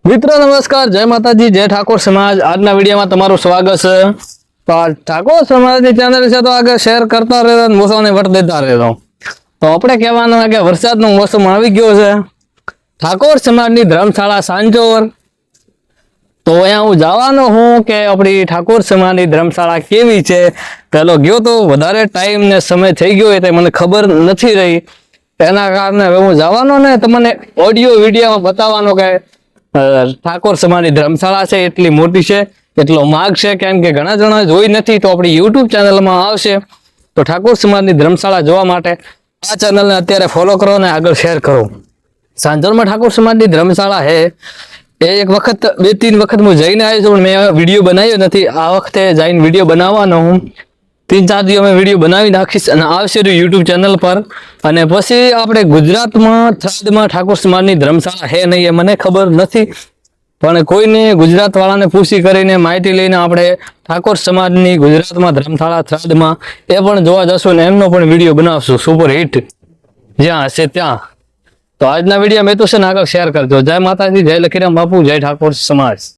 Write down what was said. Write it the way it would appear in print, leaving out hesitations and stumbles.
મિત્રો નમસ્કાર, જય માતાજી, જય ઠાકોર સમાજ। આજના વિડીયોમાં તમારું સ્વાગત છે। તો આ ઠાકોર સમાજની ચેનલ છે તો આગળ શેર કરતા રહેજો, મોસાને વટ દેતા રહેજો। તો આપણે કહેવાનું છે કે વરસાદનો મોસમ આવી ગયો છે। ઠાકોર સમાજની ધર્મશાળા સાંજોર, તો અહીંયા હું જવાનો હું કે આપણી ઠાકોર સમાજની ધર્મશાળા કેવી છે। પેલો ગયો તો વધારે ટાઈમ ને સમય થઈ ગયો એટલે મને ખબર નથી રહી, એના કારણે હવે હું જવાનો ને તમને ઓડિયો વિડીયોમાં બતાવવાનો કે ઠાકોર સમાજની ધર્મશાળા છે એટલી મોટી છે, એટલો માગ છે, કેમ કે ઘણા જણા જોઈ નથી તો આપણી યુટ્યુબ ચેનલમાં આવશે। તો ઠાકોર સમાજની ધર્મશાળા જોવા માટે આ ચેનલને અત્યારે ફોલો કરો અને આગળ શેર કરો। સાંજોરમાં ઠાકોર સમાજની ધર્મશાળા છે એ એક વખત 2-3 વખત હું જઈને આવ્યો છું, પણ મેં વિડીયો બનાવ્યો નથી। આ વખતે જઈને વિડીયો બનાવવાનો હું 3-4 દિવસ મેં વિડીયો બનાવી નાખીશ અને આવશે યુટ્યુબ ચેનલ પર। અને પછી આપણે ગુજરાતમાં થરાદમાં ઠાકોર સમાજની ધર્મશાળા છે નહીં એ મને ખબર નથી, પણ કોઈને ગુજરાત વાળાને પૂછી કરીને માહિતી લઈને આપણે ઠાકોર સમાજની ગુજરાતમાં ધર્મશાળા થરાદમાં એ પણ જોવા જશું ને એમનો પણ વિડીયો બનાવશું સુપર હિટ જ્યાં હશે ત્યાં। તો આજના વિડીયો મેં તો છે ને આગળ શેર કરજો। જય માતાજી, જય લખીરામ બાપુ, જય ઠાકોર સમાજ।